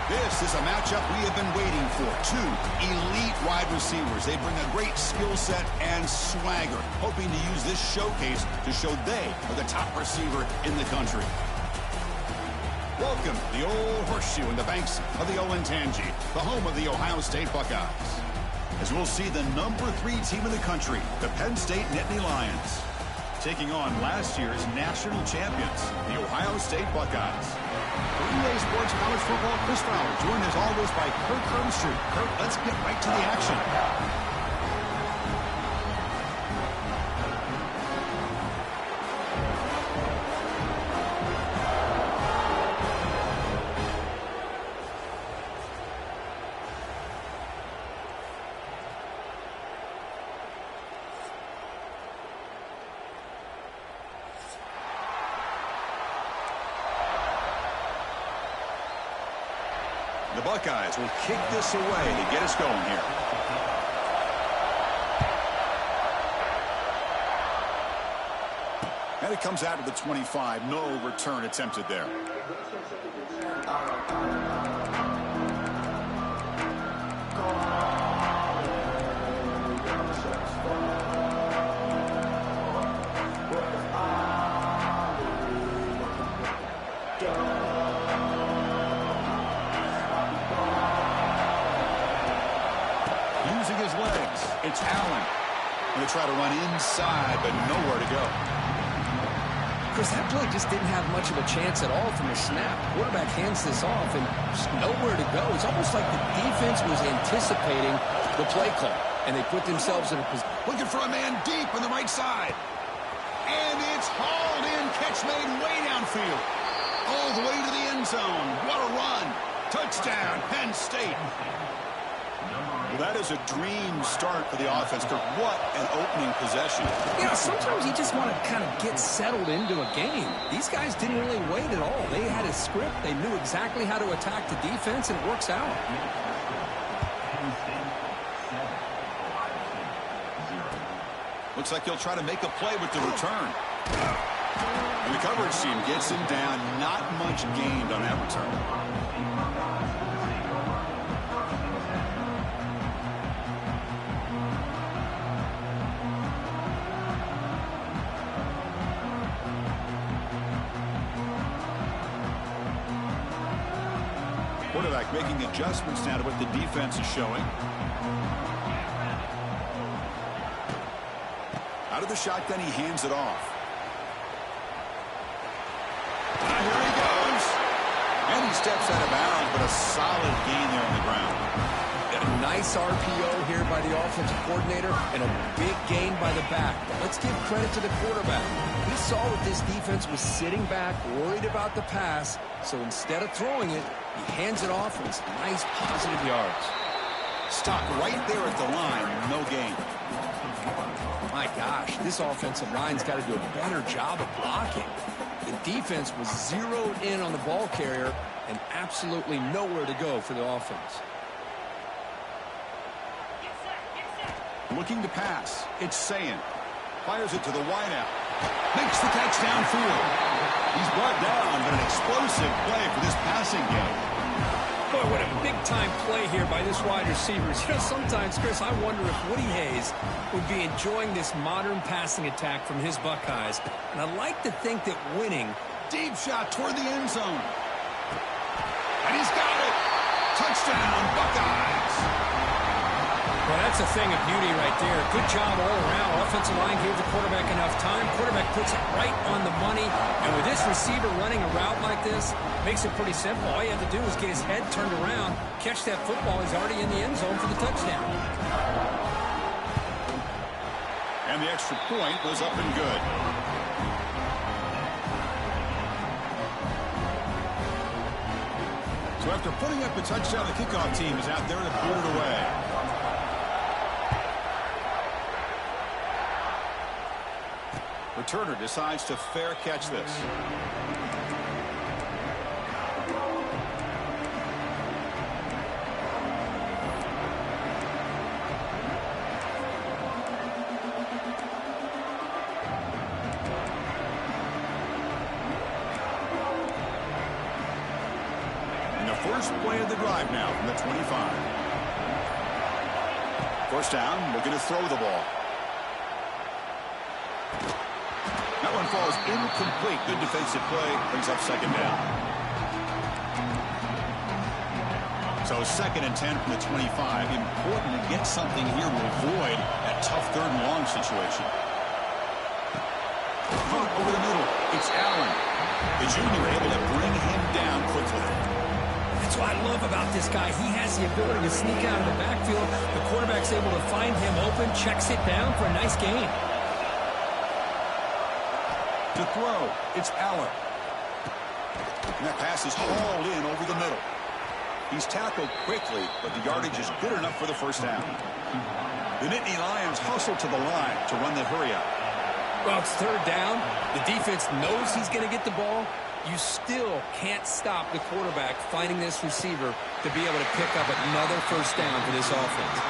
This is a matchup we have been waiting for. Two elite wide receivers. They bring a great skill set and swagger, hoping to use this showcase to show they are the top receiver in the country. Welcome to the Old Horseshoe in the banks of the Olentangy, the home of the Ohio State Buckeyes. As we'll see the number 3 team in the country, the Penn State Nittany Lions, taking on last year's national champions, the Ohio State Buckeyes. For EA Sports College Football, Chris Fowler, joined as always by Kirk Herbstreit. Kirk, let's get right to the action. The Buckeyes will kick this away to get us going here. And it comes out of the 25. No return attempted there. Using his legs, it's Allen. Going to try to run inside, but nowhere to go. Chris, that play just didn't have much of a chance at all from the snap. Quarterback hands this off and just nowhere to go. It's almost like the defense was anticipating the play call, and they put themselves in a position. Looking for a man deep on the right side. And it's hauled in. Catch made way downfield. All the way to the end zone. What a run. Touchdown, Penn State. Well, that is a dream start for the offense. What an opening possession. You know, sometimes you just want to kind of get settled into a game. These guys didn't really wait at all. They had a script. They knew exactly how to attack the defense, and it works out. Looks like he'll try to make a play with the return. And the coverage team gets him down. Not much gained on that return. Quarterback making adjustments now to what the defense is showing. Out of the shotgun, he hands it off. Here he goes. And he steps out of bounds, but a solid gain there on the ground. A nice RPO here by the offensive coordinator and a big gain by the back. But let's give credit to the quarterback. He saw that this defense was sitting back, worried about the pass, so instead of throwing it, he hands it off and it's nice positive yards. Stopped right there at the line, no gain. My gosh, this offensive line's got to do a better job of blocking. The defense was zeroed in on the ball carrier and absolutely nowhere to go for the offense. Looking to pass. It's Sayin. Fires it to the wideout. Makes the catch downfield. He's brought down, but an explosive play for this passing game. Boy, what a big-time play here by this wide receiver. You know, sometimes, Chris, I wonder if Woody Hayes would be enjoying this modern passing attack from his Buckeyes. And I like to think that winning. Deep shot toward the end zone. And he's got it. Touchdown, Buckeyes. Well, that's a thing of beauty right there. Good job all around. Offensive line gave the quarterback enough time. Quarterback puts it right on the money. And with this receiver running a route like this, makes it pretty simple. All you have to do is get his head turned around, catch that football. He's already in the end zone for the touchdown. And the extra point was up and good. So after putting up a touchdown, the kickoff team is out there to put it away. Returner decides to fair catch this. first play of the drive now from the 25. First down, looking to throw the ball. That one falls incomplete. Good defensive play. Brings up second down. So 2nd and 10 from the 25. Important to get something here to avoid that tough 3rd and long situation. Over the middle. It's Allen. The junior able to bring him down quickly. That's what I love about this guy. He has the ability to sneak out of the backfield. The quarterback's able to find him open, checks it down for a nice gain. To throw, it's Allen. And that pass is hauled in over the middle. He's tackled quickly, but the yardage is good enough for the first down. The Nittany Lions hustle to the line to run the hurry up. Well, it's 3rd down. The defense knows he's going to get the ball. You still can't stop the quarterback finding this receiver to be able to pick up another first down for this offense.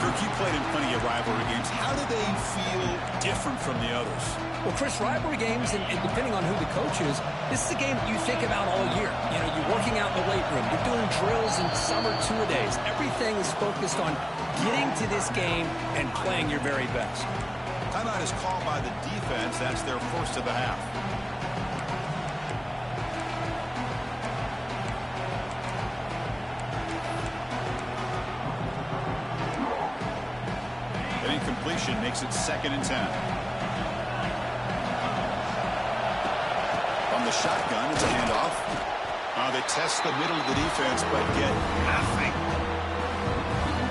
Kirk, you played in plenty of rivalry games. How do they feel different from the others? Well, Chris, rivalry games, and depending on who the coach is, this is a game that you think about all year. You know, you're working out in the weight room. You're doing drills and summer tour-days. Everything is focused on getting to this game and playing your very best. Timeout is called by the defense. That's their first of the half. An incompletion makes it 2nd and 10. From the shotgun, it's a handoff. They test the middle of the defense, but get nothing.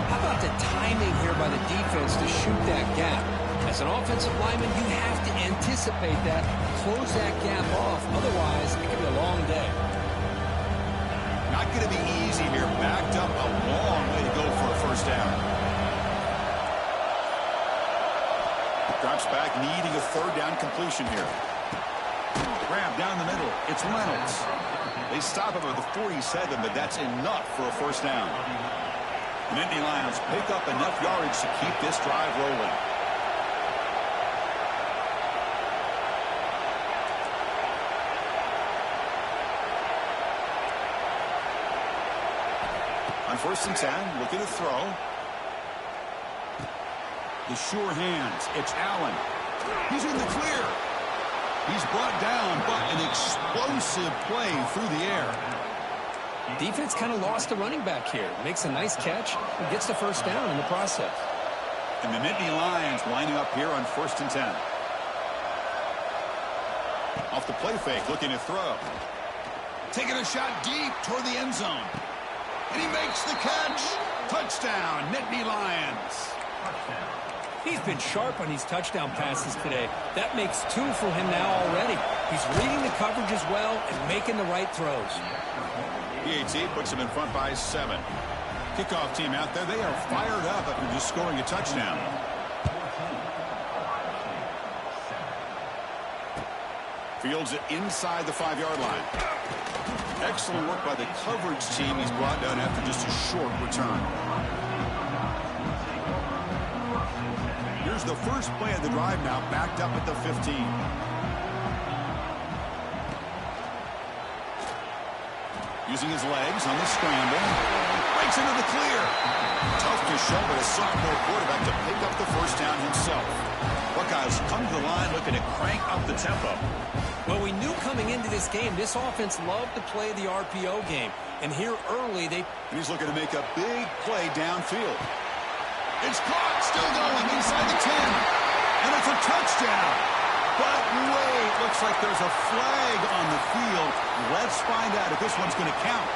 How about the timing here by the defense to shoot that gap? As an offensive lineman, you have to anticipate that, close that gap off. Otherwise, it could be a long day. Not going to be easy here. Backed up a long way to go for a first down. Drops back, needing a 3rd down completion here. Grab down the middle. It's Reynolds. They stop him at the 47, but that's enough for a first down. The Nittany Lions pick up enough yardage to keep this drive rolling. On 1st and 10, looking to throw. The sure hands. It's Allen. He's in the clear. He's brought down, but an explosive play through the air. Defense kind of lost the running back here. Makes a nice catch and gets the first down in the process. And the Nittany Lions lining up here on 1st and 10. Off the play fake, looking to throw. Taking a shot deep toward the end zone. And he makes the catch. Touchdown, Nittany Lions. He's been sharp on these touchdown passes today. That makes 2 for him now already. He's reading the coverage as well and making the right throws. PAT puts him in front by 7. Kickoff team out there. They are fired up after just scoring a touchdown. Fields it inside the 5-yard line. Excellent work by the coverage team. He's brought down after just a short return. Here's the first play of the drive now, backed up at the 15. Using his legs on the scramble. Breaks into the clear. Tough to show, but a sophomore quarterback to pick up the first down himself. Buckeyes come to the line looking to crank up the tempo. Well, we knew coming into this game, this offense loved to play the RPO game. And here early, he's looking to make a big play downfield. It's caught, still going inside the 10. And it's a touchdown. But wait, looks like there's a flag on the field. Let's find out if this one's going to count.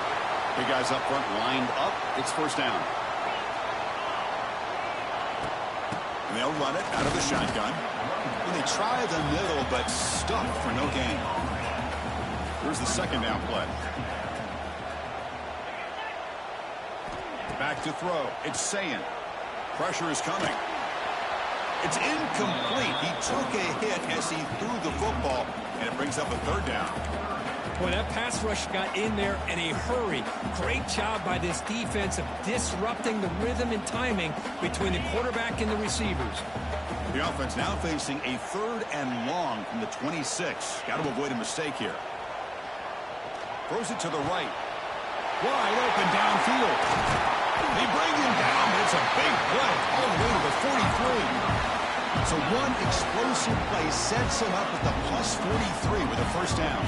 Big guys up front lined up. It's first down. And they'll run it out of the shotgun. And they try the middle, but stuck for no gain. Here's the second down play. Back to throw. It's Sayin. Pressure is coming. It's incomplete. He took a hit as he threw the football, and it brings up a third down. Boy, that pass rush got in there in a hurry. Great job by this defense of disrupting the rhythm and timing between the quarterback and the receivers. The offense now facing a 3rd and long from the 26. Got to avoid a mistake here. Throws it to the right. Wide open downfield. They bring him down. It's a big play all the way to the 43. So one explosive play sets him up at the plus 43 with a first down.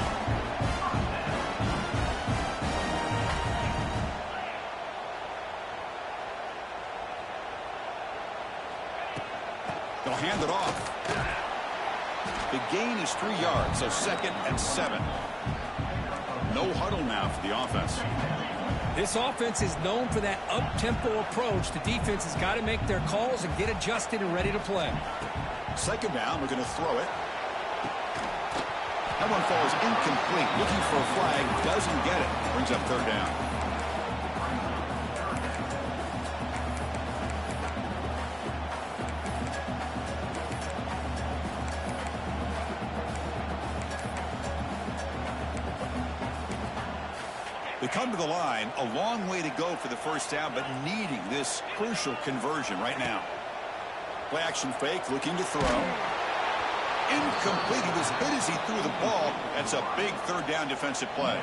They'll hand it off. The gain is 3 yards, so 2nd and 7. No huddle now for the offense. This offense is known for that up-tempo approach. The defense has got to make their calls and get adjusted and ready to play. 2nd down, we're going to throw it. That one falls incomplete. Looking for a flag, doesn't get it. Brings up 3rd down. They come to the line, a long way to go for the first down, but needing this crucial conversion right now. Play action fake, looking to throw. Incomplete. He was hit as he threw the ball. That's a big 3rd down defensive play.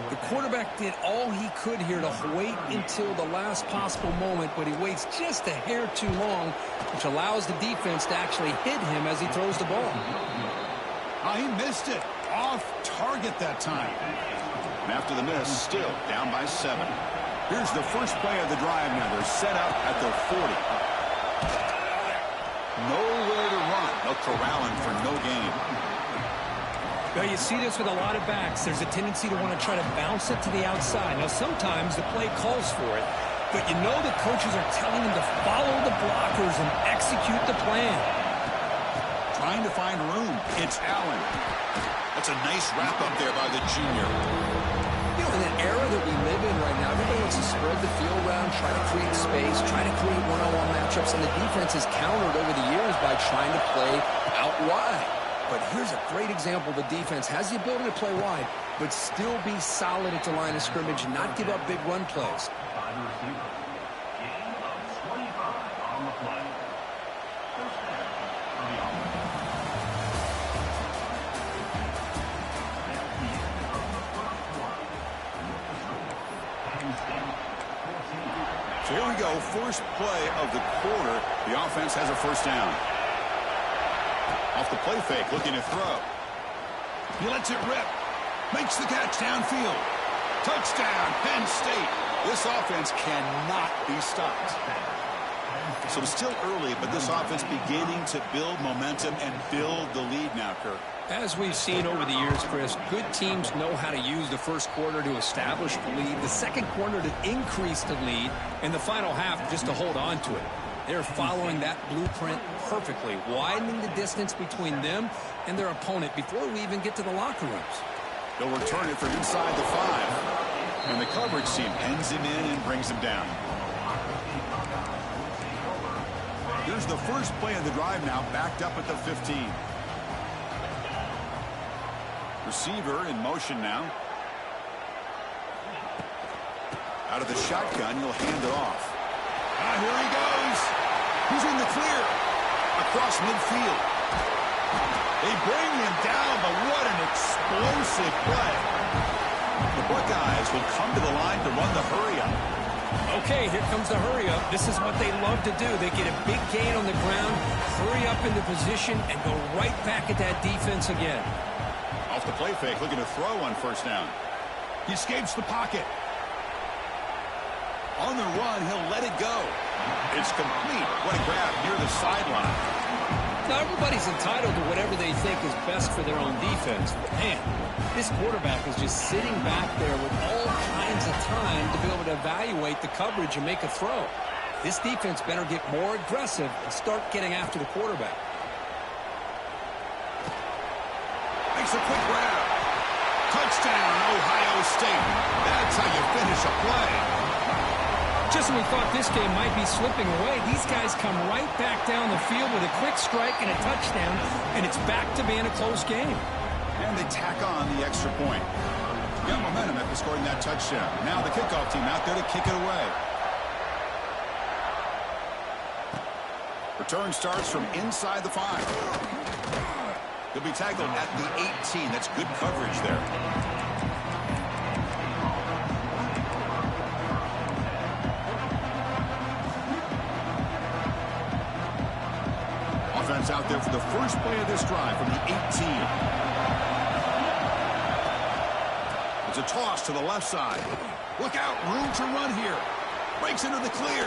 The quarterback did all he could here to wait until the last possible moment, but he waits just a hair too long, which allows the defense to actually hit him as he throws the ball. He missed it. Off target that time. And after the miss, still down by 7. Here's the first play of the drive now. They're set up at the 40. Nowhere to run. They'll corral him for no gain. Now, you see this with a lot of backs. There's a tendency to want to try to bounce it to the outside. Now, sometimes the play calls for it, but you know the coaches are telling them to follow the blockers and execute the plan. Trying to find room. It's Allen. That's a nice wrap up there by the junior. You know, in an era that we live in right now, everybody wants to spread the field around, try to create space, try to create one-on-one matchups, and the defense has countered over the years by trying to play out wide. But here's a great example. The defense has the ability to play wide, but still be solid at the line of scrimmage and not give up big run plays. So here we go, first play of the quarter. The offense has a first down. Off the play fake, looking to throw. He lets it rip. Makes the catch downfield. Touchdown, Penn State. This offense cannot be stopped. So still early, but this offense beginning to build momentum and build the lead now, Kirk. As we've seen over the years, Chris, good teams know how to use the first quarter to establish the lead, the second quarter to increase the lead, and the final half just to hold on to it. They're following that blueprint perfectly, widening the distance between them and their opponent before we even get to the locker rooms. They'll return it from inside the 5. And the coverage team pens him in and brings him down. Here's the first play of the drive now, backed up at the 15. Receiver in motion now. Out of the shotgun, he'll hand it off. Here he goes. He's in the clear. Across midfield. They bring him down, but what an explosive play. The Buckeyes will come to the line to run the hurry-up. Okay, here comes the hurry-up. This is what they love to do. They get a big gain on the ground, hurry up into position, and go right back at that defense again. Off the play fake, looking to throw on first down. He escapes the pocket. On the run, he'll let it go. It's complete. What a grab near the sideline. Now, everybody's entitled to whatever they think is best for their own defense. But, man, this quarterback is just sitting back there with all kinds of time to be able to evaluate the coverage and make a throw. This defense better get more aggressive and start getting after the quarterback. Makes a quick grab. Touchdown, Ohio State. That's how you finish a play. Just when we thought this game might be slipping away, these guys come right back down the field with a quick strike and a touchdown, and it's back to being a close game. And they tack on the extra point. Got momentum after scoring that touchdown. Now the kickoff team out there to kick it away. Return starts from inside the 5. He'll be tackled at the 18. That's good coverage there. there for the first play of this drive from the 18. It's a toss to the left side. Look out, room to run here. Breaks into the clear.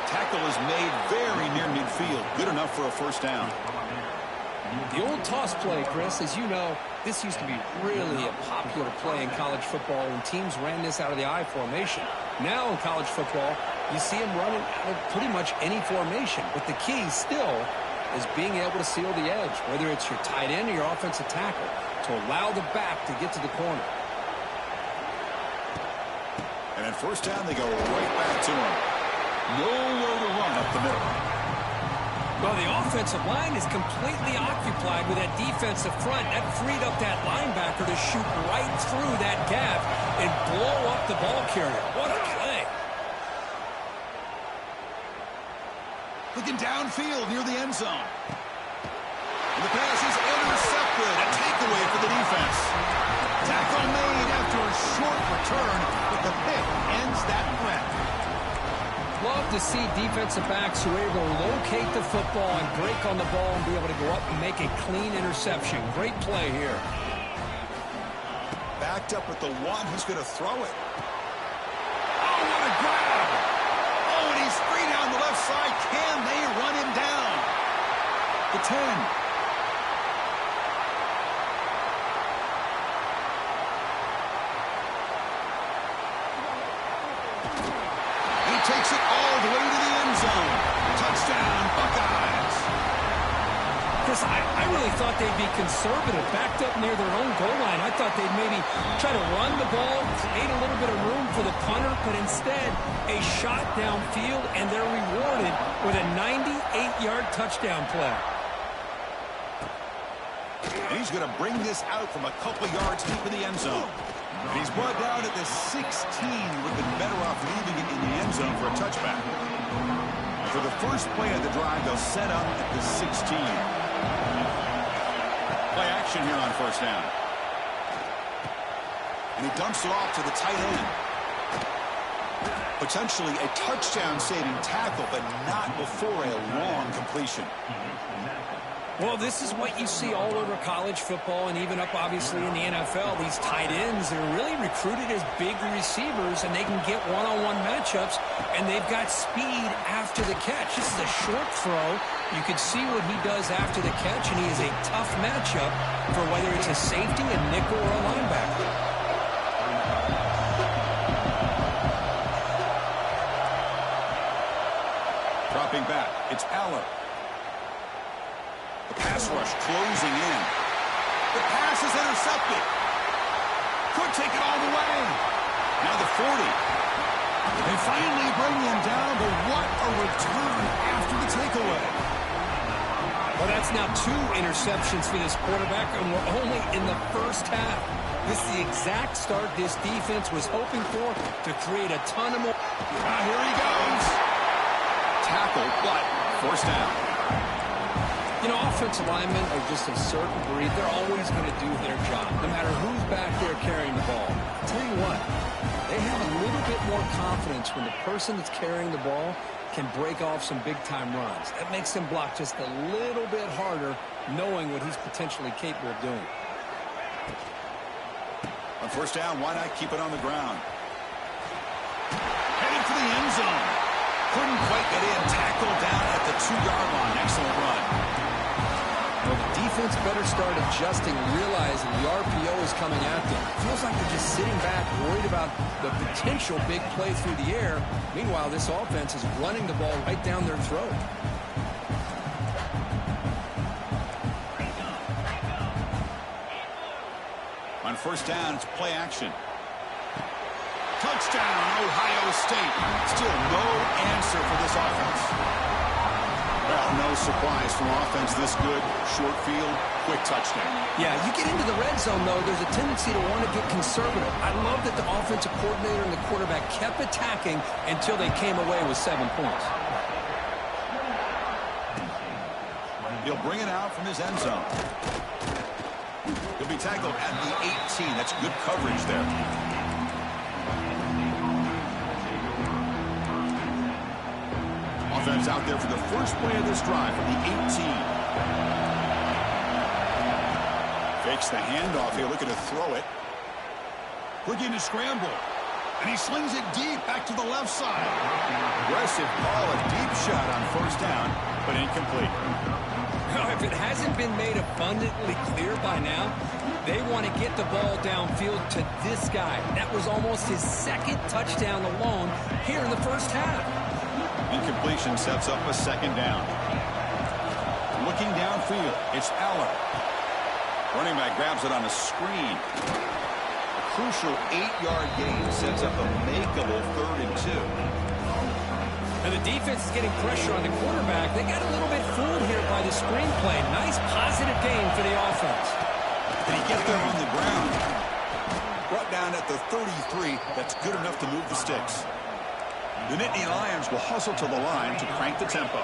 Tackle is made very near midfield. Good enough for a first down. The old toss play, Chris, as you know, this used to be really a popular play in college football when teams ran this out of the I formation. Now in college football, you see them running out of pretty much any formation. But the key still is being able to seal the edge, whether it's your tight end or your offensive tackle, to allow the back to get to the corner. And at first down, they go right back to him. Nowhere to run up the middle. Well, the offensive line is completely occupied with that defensive front. That freed up that linebacker to shoot right through that gap and blow up the ball carrier. What a play. Looking downfield near the end zone. And the pass is intercepted. A takeaway for the defense. Tackle made after a short return, but the pick ends that threat. Love to see defensive backs who are able to locate the football and break on the ball and be able to go up and make a clean interception. Great play here. Backed up with the one who's going to throw it. Oh, what a grab! Oh, and he's free down the left side. Can they run him down? The 10. Takes it all the way to the end zone. Touchdown, Buckeyes. Chris, I really thought they'd be conservative, backed up near their own goal line. I thought they'd maybe try to run the ball, create a little bit of room for the punter, but instead a shot downfield, and they're rewarded with a 98-yard touchdown play. And he's going to bring this out from a couple yards deep in the end zone. And he's brought down at the 16. Would have been better off leaving it in the end zone for a touchback. And for the first play of the drive, they'll set up at the 16. Play action here on first down. And he dumps it off to the tight end. Potentially a touchdown-saving tackle, but not before a long completion. Well, this is what you see all over college football and even up, obviously, in the NFL. These tight ends are really recruited as big receivers, and they can get one-on-one matchups, and they've got speed after the catch. This is a short throw. You can see what he does after the catch, and he is a tough matchup for whether it's a safety, a nickel, or a linebacker. Dropping back, it's Aller. The pass rush closing in. The pass is intercepted. Could take it all the way. Now the 40. They finally bring him down, but what a return after the takeaway. Well, that's now 2 interceptions for this quarterback, and we're only in the first half. This is the exact start this defense was hoping for to create a ton of more. Here he goes. Tackle, but first down. You know, offensive linemen are just a certain breed. They're always going to do their job, no matter who's back there carrying the ball. I'll tell you what, they have a little bit more confidence when the person that's carrying the ball can break off some big-time runs. That makes them block just a little bit harder, knowing what he's potentially capable of doing. On first down, why not keep it on the ground? Heading for the end zone. Couldn't quite get in. Tackled down at the 2-yard line. Excellent run. Well, the defense better start adjusting, realizing the RPO is coming at them. Feels like they're just sitting back, worried about the potential big play through the air. Meanwhile, this offense is running the ball right down their throat. On first down, it's play action. Touchdown, Ohio State. Still no answer for this offense. Well, no surprise from offense this good. Short field, quick touchdown. Yeah, you get into the red zone, though, there's a tendency to want to get conservative. I love that the offensive coordinator and the quarterback kept attacking until they came away with 7 points. He'll bring it out from his end zone. He'll be tackled at the 18. That's good coverage there. Offense out there for the first play of this drive from the 18. Fakes the handoff here, looking to throw it. Looking to scramble. And he slings it deep back to the left side. Aggressive call, a deep shot on first down, but incomplete. If it hasn't been made abundantly clear by now, they want to get the ball downfield to this guy. That was almost his second touchdown alone here in the first half. Incompletion sets up a second down. Looking downfield, it's Aller. Running back grabs it on a screen. A crucial 8-yard gain sets up a makeable 3rd and 2. And the defense is getting pressure on the quarterback. They got a little bit fooled here by the screenplay. Nice positive gain for the offense. Did he get there on the ground? Brought down at the 33. That's good enough to move the sticks. The Nittany Lions will hustle to the line to crank the tempo.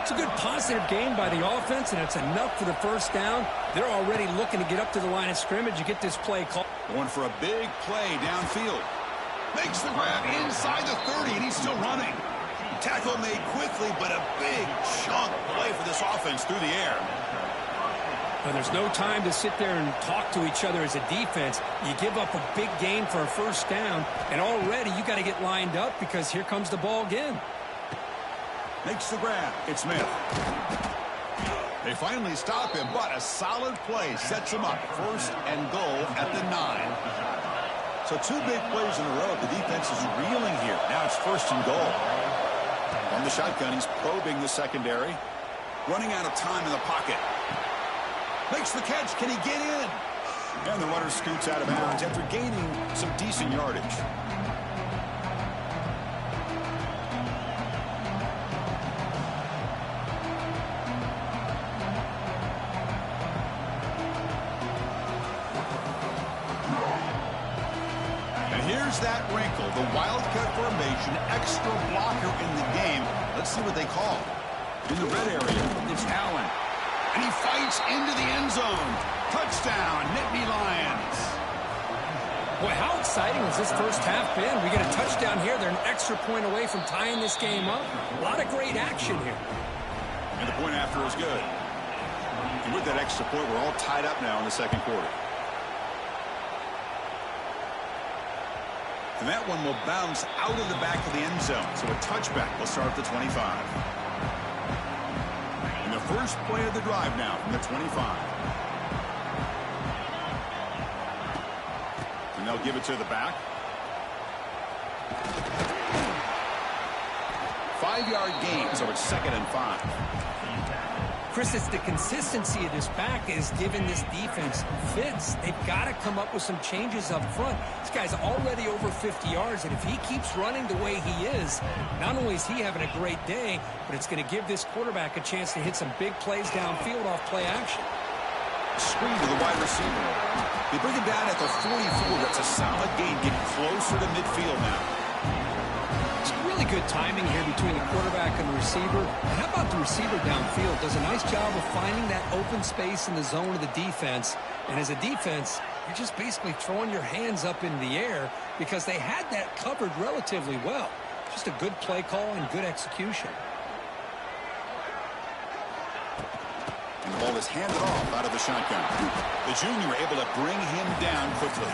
It's a good positive gain by the offense, and it's enough for the first down. They're already looking to get up to the line of scrimmage and get this play called. Going for a big play downfield. Makes the grab inside the 30, and he's still running. Tackle made quickly, but a big chunk play for this offense through the air. Well, there's no time to sit there and talk to each other as a defense. You give up a big gain for a first down, and already you got to get lined up because here comes the ball again. Makes the grab. It's Smith. They finally stop him, but a solid play sets him up. 1st and goal at the 9. So 2 big plays in a row. The defense is reeling here. Now it's 1st and goal. From the shotgun, he's probing the secondary. Running out of time in the pocket. Makes the catch. Can he get in? And the runner scoots out of bounds after gaining some decent yardage. Here's that wrinkle, the wildcat formation, extra blocker in the game. Let's see what they call. In the red area, it's Allen. And he fights into the end zone. Touchdown, Nittany Lions. Boy, how exciting has this first half been? We get a touchdown here. They're an extra point away from tying this game up. A lot of great action here. And the point after is good. And with that extra point, we're all tied up now in the second quarter. And that one will bounce out of the back of the end zone. So a touchback will start at the 25. And the first play of the drive now from the 25. And they'll give it to the back. 5-yard gain, so it's 2nd and 5. Chris, it's the consistency of this back is giving this defense fits. They've got to come up with some changes up front. This guy's already over 50 yards, and if he keeps running the way he is, not only is he having a great day, but it's going to give this quarterback a chance to hit some big plays downfield off play action. Screen to the wide receiver. They bring him down at the 44. That's a solid gain, getting closer to midfield now. Really good timing here between the quarterback and the receiver. And how about the receiver downfield? Does a nice job of finding that open space in the zone of the defense. And as a defense, you're just basically throwing your hands up in the air because they had that covered relatively well. Just a good play call and good execution. And the ball is handed off out of the shotgun. The junior able to bring him down quickly.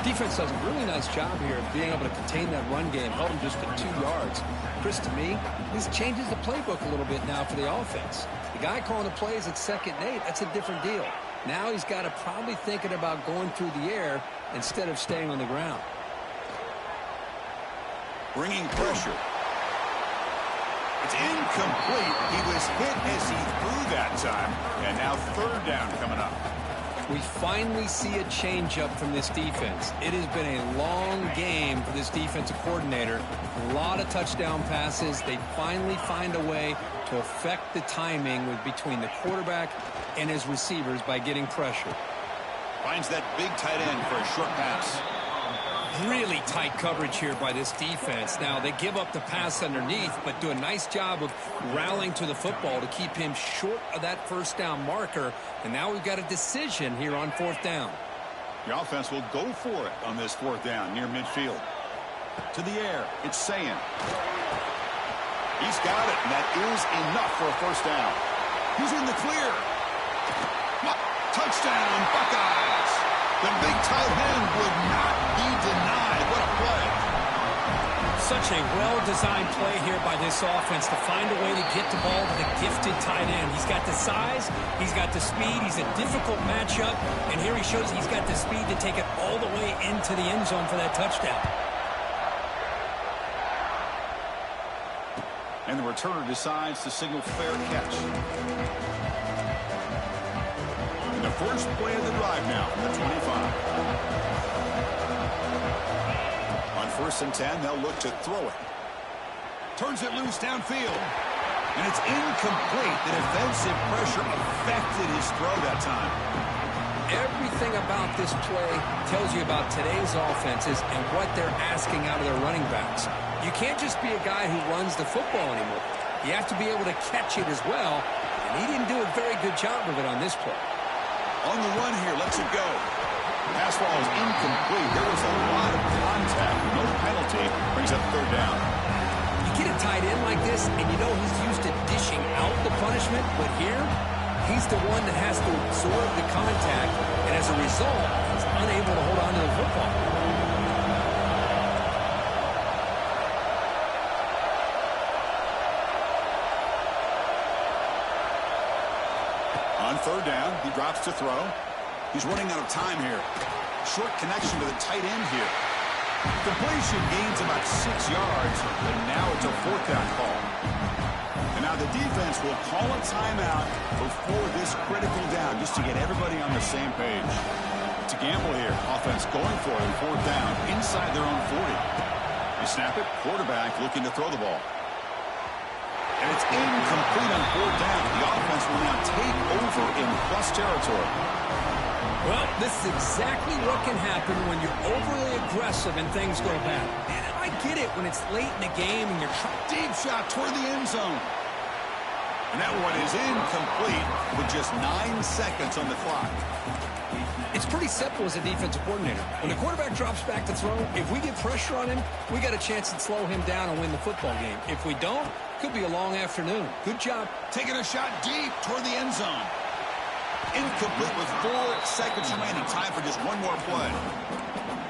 Defense does a really nice job here of being able to contain that run game, held him just to 2 yards. Chris, to me, this changes the playbook a little bit now for the offense. The guy calling the plays at 2nd and 8, that's a different deal. Now he's got to probably thinking about going through the air instead of staying on the ground. Bringing pressure. It's incomplete. He was hit as he threw that time. And now 3rd down coming up. We finally see a change-up from this defense. It has been a long game for this defensive coordinator. A lot of touchdown passes. They finally find a way to affect the timing between the quarterback and his receivers by getting pressure. Finds that big tight end for a short pass. Really tight coverage here by this defense. Now, they give up the pass underneath, but do a nice job of rallying to the football to keep him short of that first down marker. And now we've got a decision here on 4th down. The offense will go for it on this 4th down near midfield. To the air, it's Sayin. He's got it, and that is enough for a first down. He's in the clear. Touchdown, Buckeyes. The big tight end would not be denied. What a play. Such a well-designed play here by this offense to find a way to get the ball to the gifted tight end. He's got the size, he's got the speed, he's a difficult matchup, and here he shows he's got the speed to take it all the way into the end zone for that touchdown. And the returner decides to signal fair catch. And the first play of the drive now from the 25. On 1st and 10, they'll look to throw it. Turns it loose downfield. And it's incomplete. The defensive pressure affected his throw that time. Everything about this play tells you about today's offenses and what they're asking out of their running backs. You can't just be a guy who runs the football anymore. You have to be able to catch it as well, and he didn't do a very good job of it on this play. On the run here, lets it go. Pass ball is incomplete. There was a lot of contact. No penalty. Brings up 3rd down. You get a tight end like this, and you know he's used to dishing out the punishment, but here, he's the one that has to absorb the contact, and as a result, he's unable to hold on to the football. On 3rd down, he drops to throw. He's running out of time here. Short connection to the tight end here. Completion gains about 6 yards, but now it's a 4th down call. And now the defense will call a timeout before this critical down, just to get everybody on the same page. It's a gamble here. Offense going for it on 4th down, inside their own 40. They snap it, quarterback looking to throw the ball. And it's incomplete on 4th down. The offense will now take over in plus territory. Well, this is exactly what can happen when you're overly aggressive and things go bad. And I get it when it's late in the game and you're trying. Deep shot toward the end zone. And that one is incomplete with just 9 seconds on the clock. It's pretty simple as a defensive coordinator. When the quarterback drops back to throw, if we get pressure on him, we got a chance to slow him down and win the football game. If we don't, could be a long afternoon. Good job. Taking a shot deep toward the end zone. Incomplete with 4 seconds remaining. Time for just one more play.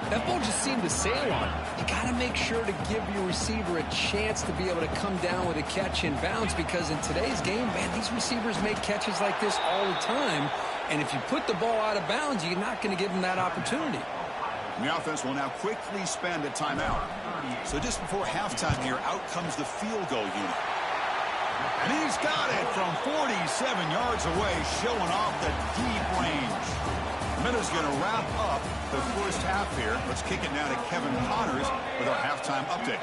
That ball just seemed to sail on him. You got to make sure to give your receiver a chance to be able to come down with a catch in bounds, because in today's game, man, these receivers make catches like this all the time. And if you put the ball out of bounds, you're not going to give them that opportunity. And the offense will now quickly spend a timeout. So just before halftime here, out comes the field goal unit. And he's got it from 47 yards away, showing off the deep range. Minuta's going to wrap up the first half here. Let's kick it now to Kevin Connors with our halftime update.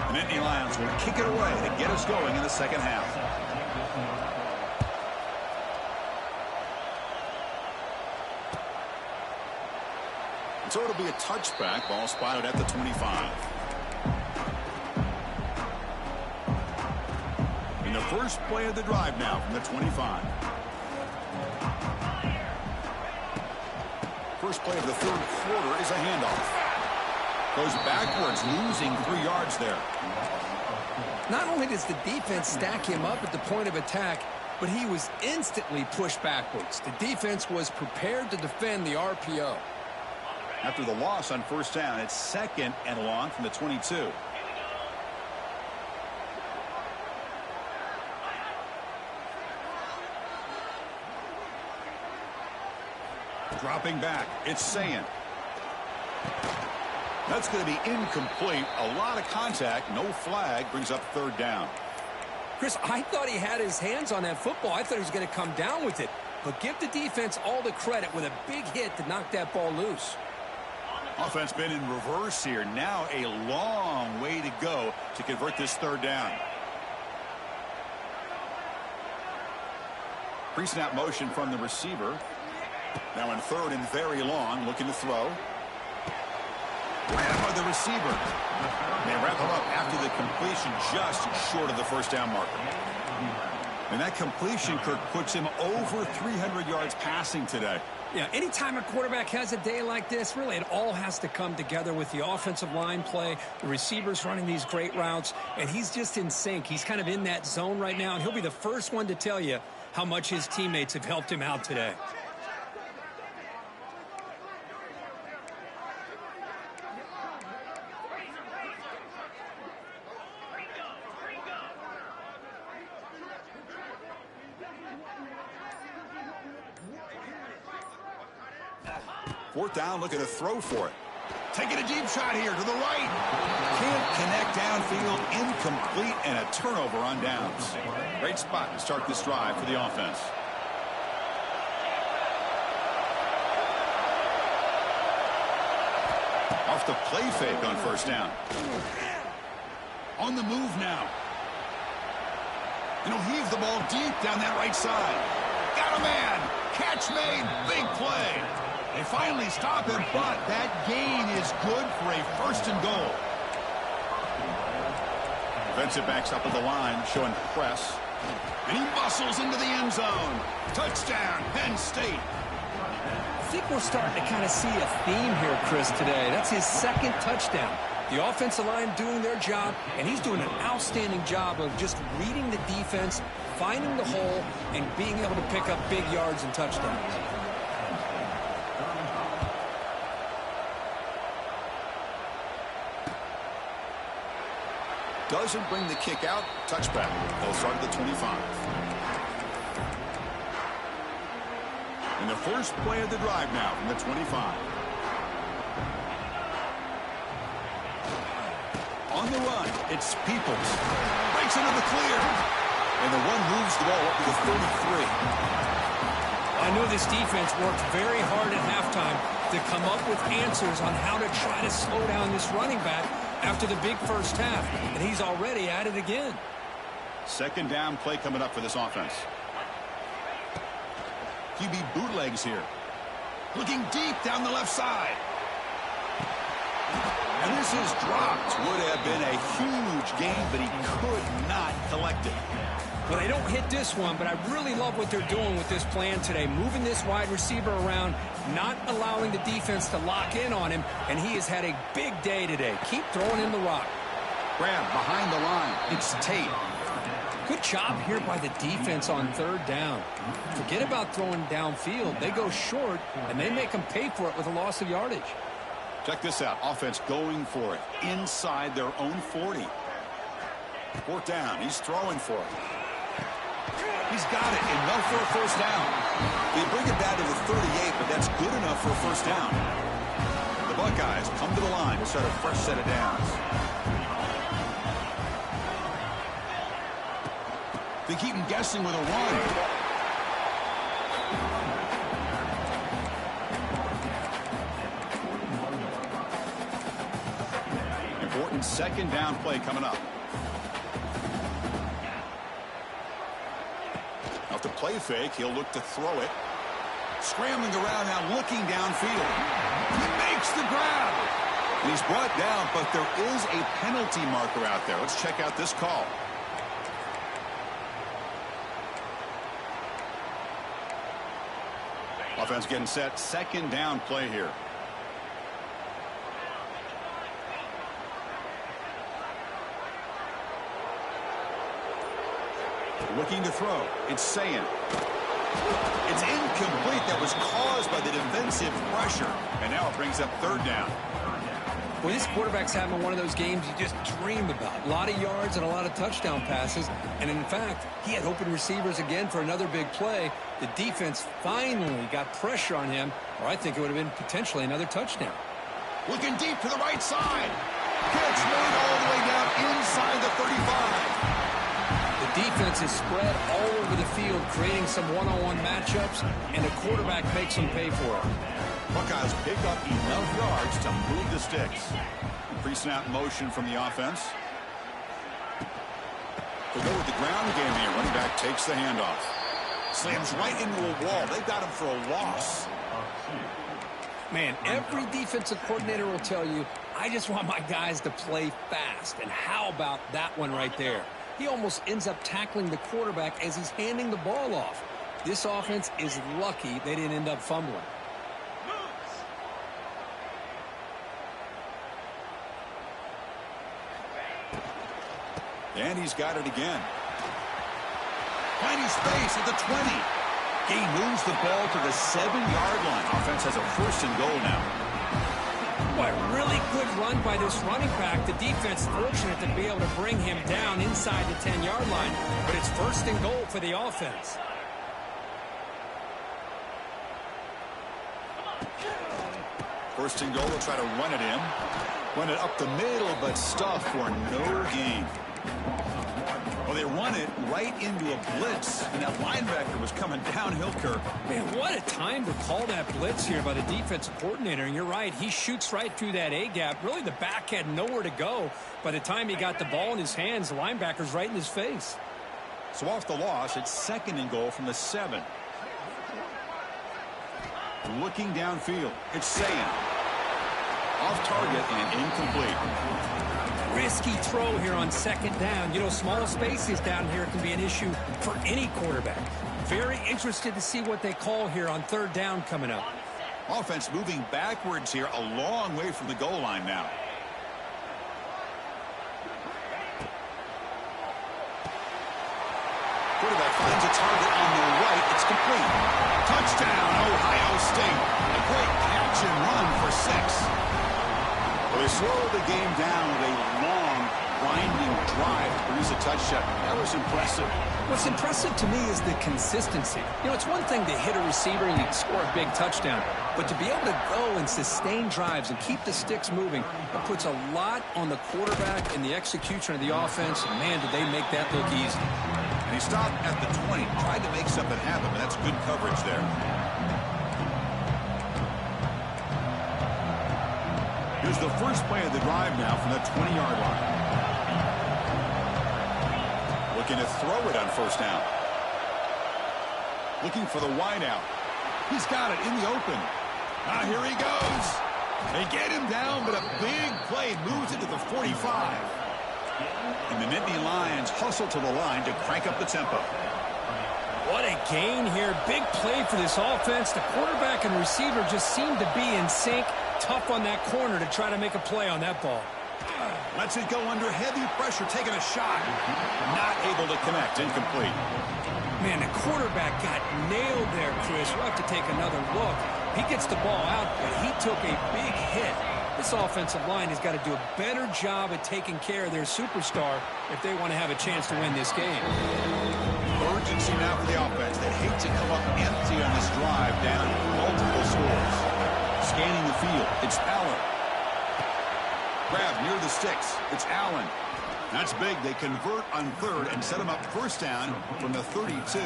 The Nittany Lions will kick it away to get us going in the second half. So it'll be a touchback. Ball spotted at the 25. In the first play of the drive now from the 25. First play of the 3rd quarter is a handoff. Goes backwards, losing 3 yards there. Not only does the defense stack him up at the point of attack, but he was instantly pushed backwards. The defense was prepared to defend the RPO. After the loss on 1st down, it's 2nd and long from the 22. Dropping back, it's Sand. That's going to be incomplete. A lot of contact, no flag, brings up 3rd down. Chris, I thought he had his hands on that football. I thought he was going to come down with it. But give the defense all the credit with a big hit to knock that ball loose. Offense been in reverse here. Now a long way to go to convert this 3rd down. Pre-snap motion from the receiver. Now in 3rd and very long, looking to throw. Grab by the receiver. They wrap him up after the completion, just short of the 1st down marker. And that completion, Kirk, puts him over 300 yards passing today. Yeah, anytime a quarterback has a day like this, really it all has to come together with the offensive line play, the receivers running these great routes, and he's just in sync. He's kind of in that zone right now, and he'll be the first one to tell you how much his teammates have helped him out today. Fourth down, looking to throw for it. Taking a deep shot here to the right. Can't connect downfield, incomplete, and a turnover on downs. Great spot to start this drive for the offense. Off the play fake on first down. On the move now. And he'll heave the ball deep down that right side. Got a man. Catch made. Big play. They finally stop him, but that gain is good for a first and goal. Defensive backs up at the line, showing press. And he muscles into the end zone. Touchdown, Penn State. I think we're starting to kind of see a theme here, Chris, today. That's his second touchdown. The offensive line doing their job, and he's doing an outstanding job of just reading the defense, finding the hole, and being able to pick up big yards and touchdowns. Doesn't bring the kick out. Touchback. They'll start at the 25. And the first play of the drive now from the 25. On the run, it's Peoples. Breaks into the clear. And the one moves the ball up to the 33. I know this defense worked very hard at halftime to come up with answers on how to try to slow down this running back after the big first half, and he's already at it again. Second down play coming up for this offense. QB bootlegs here. Looking deep down the left side. And this is dropped. Would have been a huge gain, but he could not collect it. Well, they don't hit this one, but I really love what they're doing with this plan today. Moving this wide receiver around, not allowing the defense to lock in on him, and he has had a big day today. Keep throwing him the rock. Grab behind the line. It's Tate. Good job here by the defense on third down. Forget about throwing downfield. They go short, and they make them pay for it with a loss of yardage. Check this out. Offense going for it inside their own 40. Fourth down. He's throwing for it. He's got it. Enough for a first down. They bring it down to the 38, but that's good enough for a first down. The Buckeyes come to the line to start a fresh set of downs. They keep him guessing with a run. Important second down play coming up. Off the play fake, he'll look to throw it. Scrambling around now, looking downfield. He makes the grab. And he's brought down, but there is a penalty marker out there. Let's check out this call. Offense getting set. Second down play here. Looking to throw. It's saying. It's incomplete. That was caused by the defensive pressure. And now it brings up third down. Well, this quarterback's having one of those games you just dream about. A lot of yards and a lot of touchdown passes. And in fact, he had open receivers again for another big play. The defense finally got pressure on him, or I think it would have been potentially another touchdown. Looking deep to the right side. Catch made all the way down inside the 35. The defense is spread all over the field, creating some one-on-one matchups, and the quarterback makes them pay for it. Buckeyes pick up enough yards to move the sticks. Pre-snap motion from the offense. To go with the ground game here, running back takes the handoff. Slams right into a wall. They've got him for a loss. Man, every defensive coordinator will tell you, I just want my guys to play fast. And how about that one right there? he almost ends up tackling the quarterback as he's handing the ball off. This offense is lucky they didn't end up fumbling. And he's got it again. Finding space at the 20. He moves the ball to the 7-yard line. Offense has a 1st and goal now. What a really good run by this running back. The defense fortunate to be able to bring him down inside the 10-yard line. But it's 1st and goal for the offense. First and goal, they'll try to run it in. Run it up the middle, but stuffed for no gain. Well, they run it right into a blitz, and that linebacker was coming downhill, Kirk. Man, what a time to call that blitz here by the defensive coordinator. And you're right, he shoots right through that A-gap. Really, the back had nowhere to go. By the time he got the ball in his hands, the linebacker's right in his face. So off the loss, it's 2nd and goal from the 7. Looking downfield, it's Sayan. Off target and incomplete. Risky throw here on 2nd down. You know, small spaces down here can be an issue for any quarterback. Very interested to see what they call here on 3rd down coming up. Offense moving backwards here, a long way from the goal line now. Quarterback finds a target on the right. It's complete. Touchdown, Ohio State. A great catch and run for 6. Well, they slowed the game down with a long, winding drive to produce a touchdown. That was impressive. What's impressive to me is the consistency. You know, it's one thing to hit a receiver and you score a big touchdown, but to be able to go and sustain drives and keep the sticks moving, it puts a lot on the quarterback and the execution of the offense. And man, did they make that look easy. And he stopped at the 20, tried to make something happen, but that's good coverage there. Here's the first play of the drive now from the 20-yard line. Looking to throw it on 1st down. Looking for the wideout. He's got it in the open. Now here he goes. They get him down, but a big play moves into the 45. And the Nittany Lions hustle to the line to crank up the tempo. What a gain here. Big play for this offense. The quarterback and receiver just seem to be in sync. Tough on that corner to try to make a play on that ball. Lets it go under heavy pressure, taking a shot. Not able to connect, incomplete. Man, the quarterback got nailed there, Chris. We'll have to take another look. He gets the ball out, but he took a big hit. This offensive line has got to do a better job at taking care of their superstar if they want to have a chance to win this game. Urgency now for the offense. They hate to come up empty on this drive, down multiple scores. Scanning the field, it's Allen. Grab near the sticks, it's Allen. That's big. They convert on 3rd and set him up 1st down from the 32.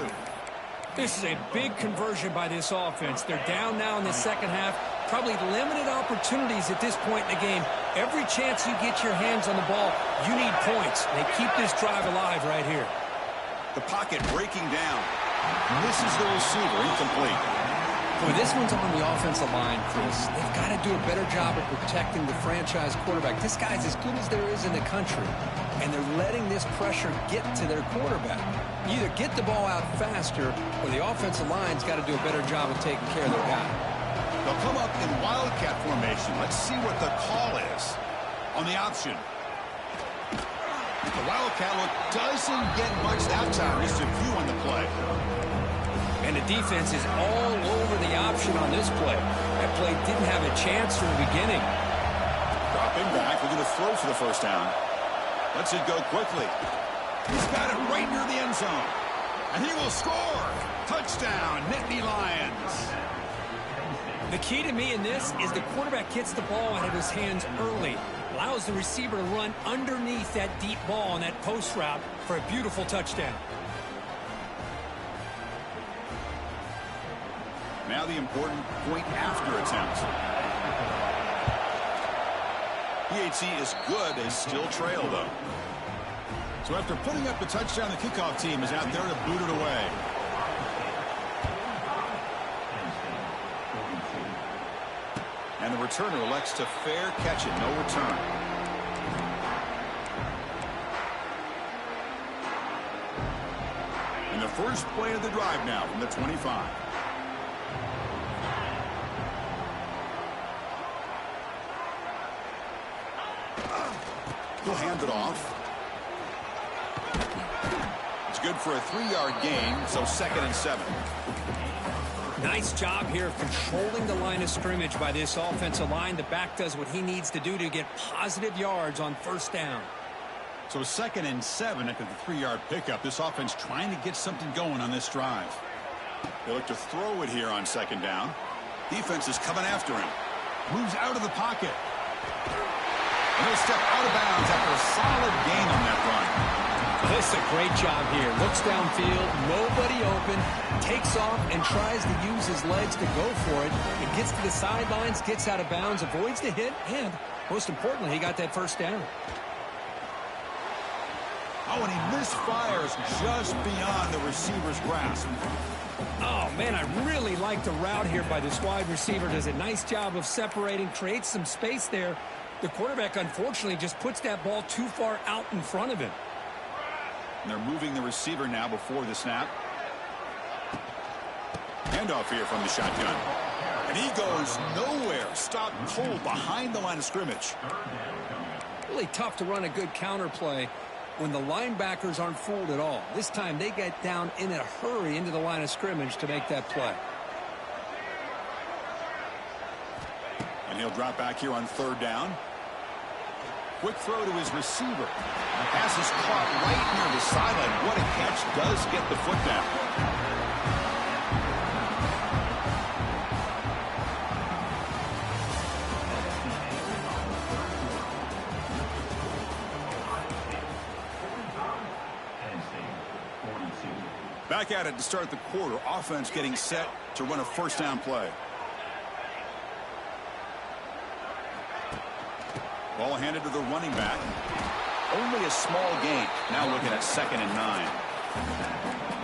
This is a big conversion by this offense. They're down now in the 2nd half. Probably limited opportunities at this point in the game. Every chance you get your hands on the ball, you need points. They keep this drive alive right here. The pocket breaking down. Misses the receiver, incomplete. Boy, this one's on the offensive line, Chris. They've got to do a better job of protecting the franchise quarterback. This guy's as good as there is in the country, and they're letting this pressure get to their quarterback. Either get the ball out faster, or the offensive line's got to do a better job of taking care of their guy. They'll come up in wildcat formation. Let's see what the call is on the option. The wildcat look doesn't get much that time. Just a few on the play. And the defense is all over the option on this play. That play didn't have a chance from the beginning. Dropping back, looking to throw for the 1st down. Lets it go quickly. He's got it right near the end zone. And he will score. Touchdown, Nittany Lions. The key to me in this is the quarterback gets the ball out of his hands early. Allows the receiver to run underneath that deep ball on that post route for a beautiful touchdown. Now the important point after attempt. PAT is good. They still trail, though. So after putting up the touchdown, the kickoff team is out there to boot it away. And the returner elects to fair catch it. No return. And the first play of the drive now from the 25. He'll hand it off. It's good for a 3-yard gain, so 2nd and 7. Nice job here of controlling the line of scrimmage by this offensive line. The back does what he needs to do to get positive yards on first down. So 2nd and 7 after the 3-yard pickup. This offense trying to get something going on this drive. They look to throw it here on 2nd down. Defense is coming after him. Moves out of the pocket. And he'll step out of bounds after a solid gain on that run. This is a great job here. Looks downfield, nobody open, takes off and tries to use his legs to go for it. It gets to the sidelines, gets out of bounds, avoids the hit, and most importantly, he got that first down. Oh, and he misfires just beyond the receiver's grasp. Oh, man, I really like the route here by this wide receiver. Does a nice job of separating, creates some space there. The quarterback, unfortunately, just puts that ball too far out in front of him. And they're moving the receiver now before the snap. Handoff here from the shotgun. And he goes nowhere. Stopped cold behind the line of scrimmage. Really tough to run a good counter play when the linebackers aren't fooled at all. This time they get down in a hurry into the line of scrimmage to make that play. And he'll drop back here on 3rd down. Quick throw to his receiver. Pass is caught right near the sideline. What a catch. Does get the foot down. Back at it to start the quarter. Offense getting set to run a first down play. Ball handed to the running back. Only a small gain. Now looking at 2nd and 9.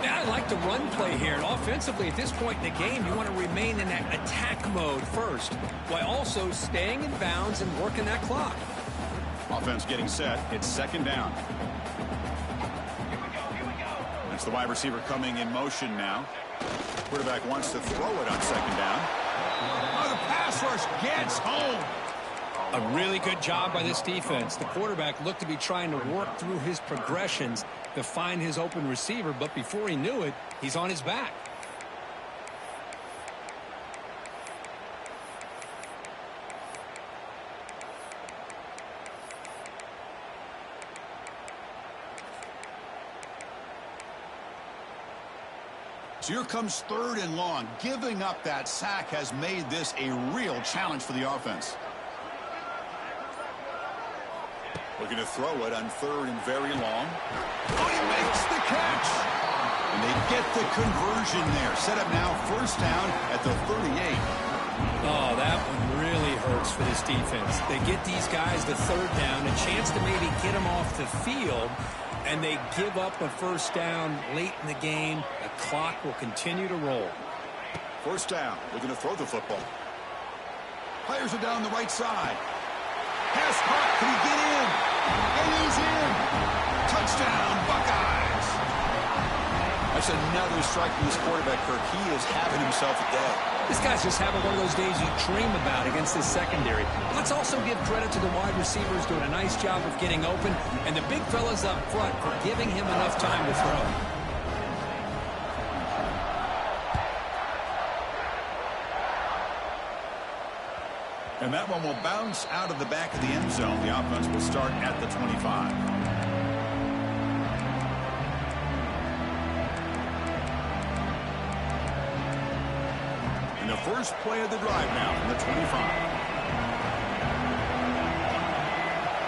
Yeah, I like the run play here. And offensively, at this point in the game, you want to remain in that attack mode first, while also staying in bounds and working that clock. Offense getting set. It's 2nd down. That's the wide receiver coming in motion now. Quarterback wants to throw it on 2nd down. Oh, the pass rush gets home. A really good job by this defense. The quarterback looked to be trying to work through his progressions to find his open receiver, but before he knew it, he's on his back. So here comes 3rd and long. Giving up that sack has made this a real challenge for the offense. Looking to throw it on 3rd and very long. Oh, he makes the catch. And they get the conversion there. Set up now 1st down at the 38. Oh, that one really hurts for this defense. They get these guys to 3rd down, a chance to maybe get them off the field, and they give up a 1st down late in the game. The clock will continue to roll. 1st down. Looking to throw the football. Fires it down the right side. Pass caught. Can he get in? And he's in. Touchdown, Buckeyes. That's another strike from this quarterback, Kirk. He is having himself a day. This guy's just having one of those days you dream about against this secondary. Let's also give credit to the wide receivers doing a nice job of getting open, and the big fellas up front for giving him enough time to throw. And that one will bounce out of the back of the end zone. The offense will start at the 25. And the first play of the drive now from the 25.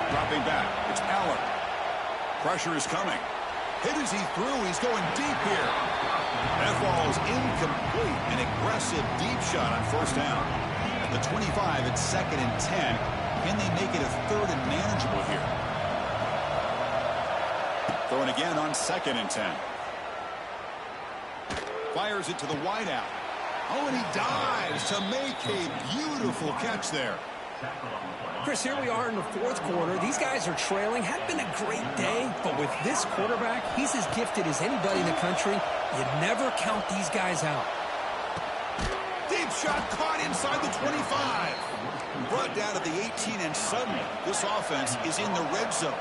Dropping back. It's Allen. Pressure is coming. Hit as he threw. He's going deep here. That ball is incomplete. An aggressive deep shot on 1st down. At the 25, it's 2nd and 10. Can they make it a 3rd and manageable here? Throwing again on 2nd and 10. Fires it to the wideout. Oh, and he dives to make a beautiful catch there. Chris, here we are in the fourth quarter. These guys are trailing. Had been a great day, but with this quarterback, he's as gifted as anybody in the country. You never count these guys out. Deep shot caught inside the 25. Brought down to the 18, and suddenly this offense is in the red zone.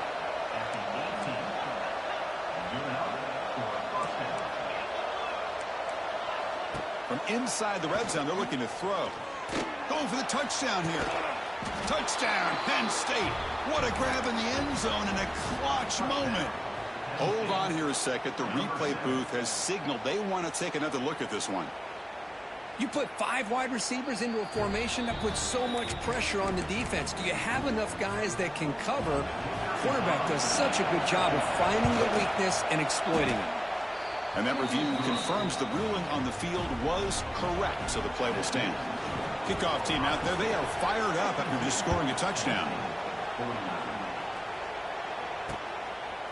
From inside the red zone, they're looking to throw. Going for the touchdown here. Touchdown, Penn State. What a grab in the end zone in a clutch moment. Hold on here a second. The replay booth has signaled they want to take another look at this one. You put 5 wide receivers into a formation that puts so much pressure on the defense. Do you have enough guys that can cover? Quarterback does such a good job of finding the weakness and exploiting it. And that review confirms the ruling on the field was correct, so the play will stand. Kickoff team out there, they are fired up after just scoring a touchdown.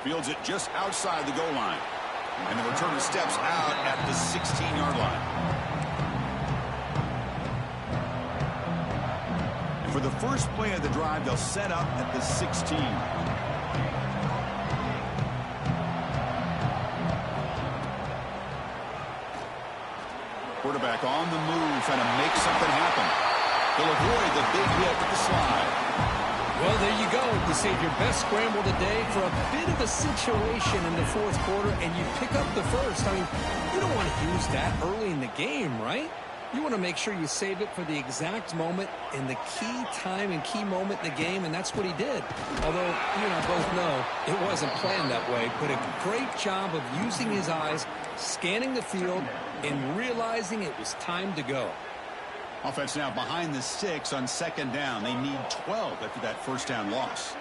Fields it just outside the goal line. And the returner steps out at the 16-yard line. And for the first play of the drive, they'll set up at the 16. Quarterback on the move, trying to make something happen. They'll avoid the big hit with the slide. Well, there you go. You save your best scramble today for a bit of a situation in the fourth quarter, and you pick up the first. I mean, you don't want to use that early in the game, right? You want to make sure you save it for the exact moment in the key time and key moment in the game, and that's what he did. Although, you and I both know it wasn't planned that way, but a great job of using his eyes, scanning the field, and realizing it was time to go. Offense now behind the 6 on second down. They need 12 after that first down loss.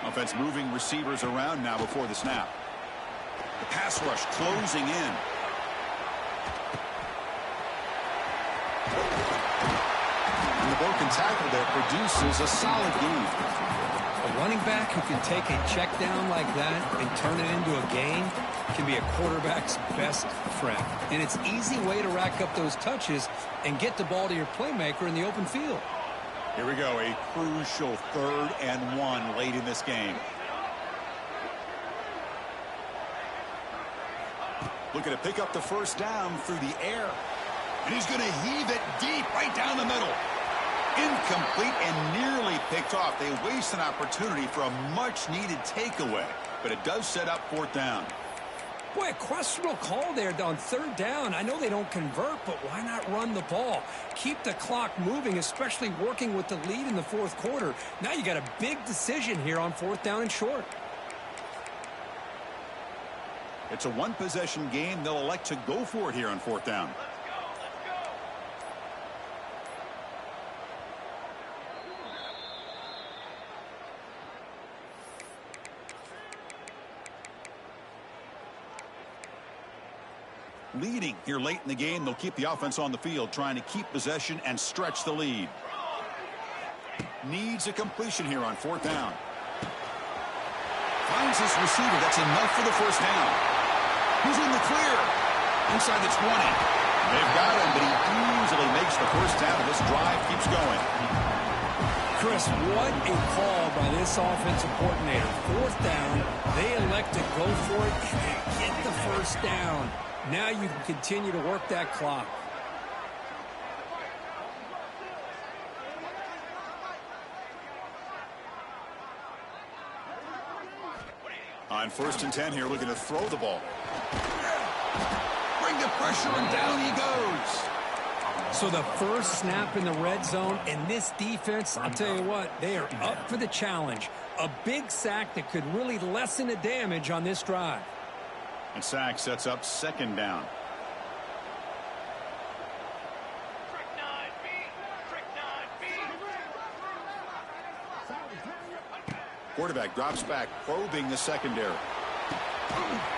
Offense moving receivers around now before the snap. The pass rush closing in. And the broken tackle there produces a solid gain. A running back who can take a check down like that and turn it into a gain can be a quarterback's best friend. And it's an easy way to rack up those touches and get the ball to your playmaker in the open field. Here we go, a crucial 3rd and 1 late in this game. Looking to pick up the first down through the air. And he's going to heave it deep right down the middle. Incomplete and nearly picked off. They waste an opportunity for a much-needed takeaway. But it does set up 4th down. Boy, a questionable call there on 3rd down. I know they don't convert, but why not run the ball? Keep the clock moving, especially working with the lead in the fourth quarter. Now you got a big decision here on 4th down and short. It's a one-possession game. They'll elect to go for it here on 4th down. Leading here late in the game, they'll keep the offense on the field, trying to keep possession and stretch the lead. Needs a completion here on 4th down. Finds his receiver. That's enough for the first down. He's in the clear. Inside the 20. They've got him, but he easily makes the first down, and this drive keeps going. Chris, what a call by this offensive coordinator. 4th down, they elect to go for it, and they get the first down. Now you can continue to work that clock. On 1st and 10 here, looking to throw the ball. Bring the pressure, and down he goes. So the first snap in the red zone, and this defense, I'll tell you what, they are up for the challenge. A big sack that could really lessen the damage on this drive. And sack sets up 2nd down. Quarterback drops back, probing the secondary.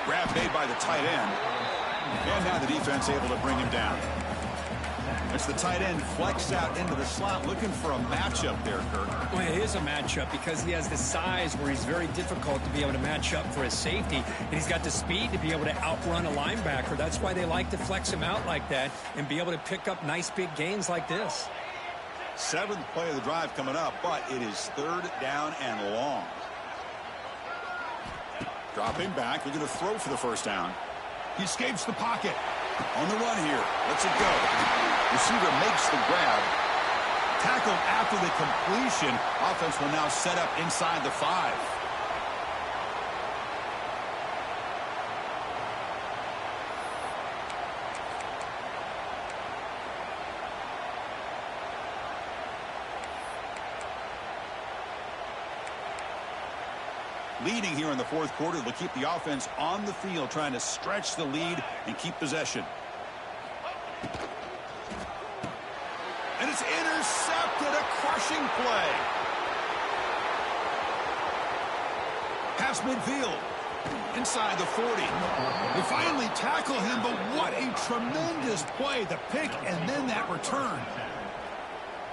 Grab made by the tight end. And now the defense able to bring him down. It's the tight end flexed out into the slot, looking for a matchup there, Kirk. Well, it is a matchup because he has the size where he's very difficult to be able to match up for his safety. And he's got the speed to be able to outrun a linebacker. That's why they like to flex him out like that and be able to pick up nice big gains like this. Seventh play of the drive coming up, but it is third down and long. Dropping back, looking to throw for the first down. He escapes the pocket. On the run here. Lets it go. Receiver makes the grab. Tackle after the completion. Offense will now set up inside the 5. Leading here in the fourth quarter, they'll keep the offense on the field, trying to stretch the lead and keep possession. And it's intercepted, a crushing play. Pass midfield, inside the 40. They finally tackle him, but what a tremendous play. The pick and then that return.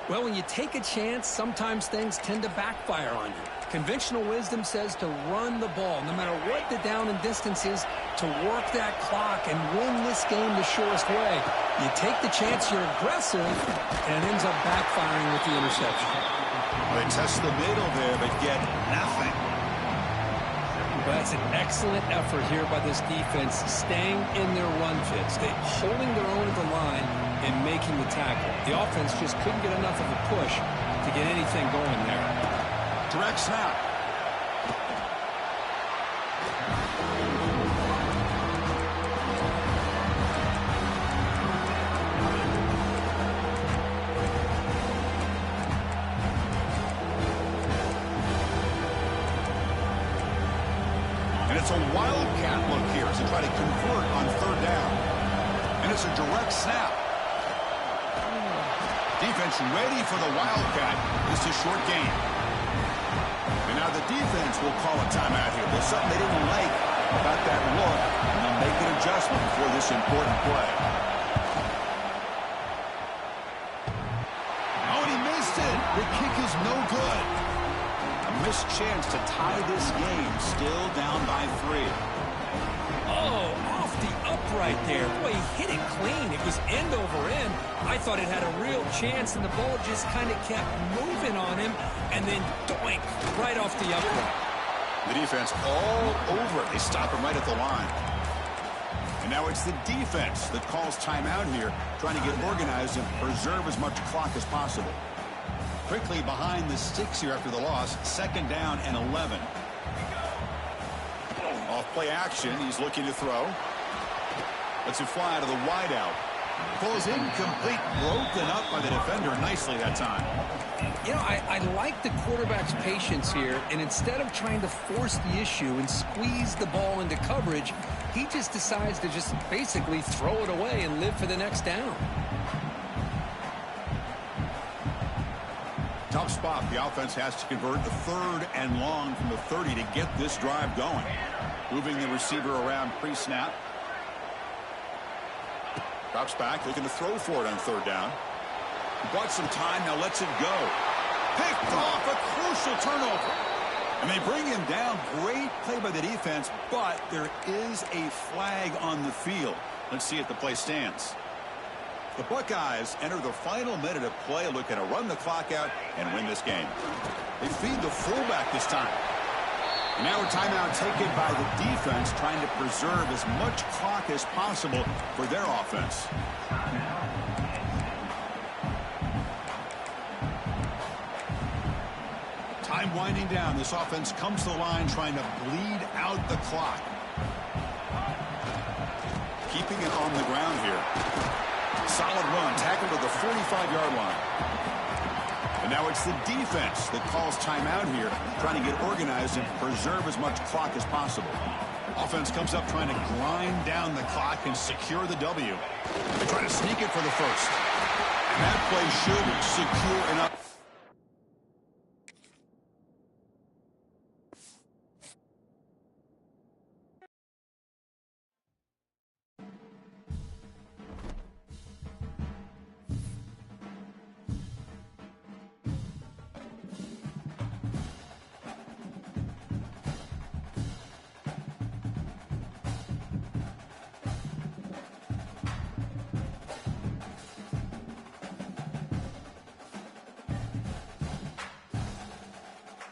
Well, when you take a chance, sometimes things tend to backfire on you. Conventional wisdom says to run the ball, no matter what the down and distance is, to work that clock and win this game the surest way. You take the chance, you're aggressive, and it ends up backfiring with the interception. They test the middle there, but get nothing. Well, that's an excellent effort here by this defense, staying in their run fits. They holding their own at the line and making the tackle. The offense just couldn't get enough of a push to get anything going there. Direct snap. And it's a wildcat look here as they try to convert on third down. And it's a direct snap. Defense ready for the wildcat. This is short game. And now the defense will call a timeout here. There's something they didn't like about that look, and they'll make an adjustment for this important play. Oh, and he missed it. The kick is no good. A missed chance to tie this game, still down by 3. Oh, off the upright there. Boy, he hit it clean. It was end over end. I thought it had a real chance, and the ball just kind of kept moving on him, and then doink, right off the upright. The defense all over it. They stop him right at the line. And now it's the defense that calls timeout here, trying to get organized and preserve as much clock as possible. Quickly behind the sticks here after the loss, second down and 11. Off play action, he's looking to throw. Lets it fly to the wideout. Ball is incomplete, broken up by the defender nicely that time. You know, I like the quarterback's patience here, and instead of trying to force the issue and squeeze the ball into coverage, he just decides to just basically throw it away and live for the next down. Tough spot. The offense has to convert the third and long from the 30 to get this drive going. Moving the receiver around pre-snap. Drops back, looking to throw for it on third down. Bought some time, now lets it go. Picked off, a crucial turnover. And they bring him down. Great play by the defense, but there is a flag on the field. Let's see if the play stands. The Buckeyes enter the final minute of play, looking to run the clock out and win this game. They feed the fullback this time. And now a timeout taken by the defense, trying to preserve as much clock as possible for their offense. Time winding down. This offense comes to the line trying to bleed out the clock. Keeping it on the ground here. Solid run, tackled to the 45-yard line. And now it's the defense that calls timeout here, trying to get organized and preserve as much clock as possible. Offense comes up trying to grind down the clock and secure the W. They try to sneak it for the first. And that play should secure enough.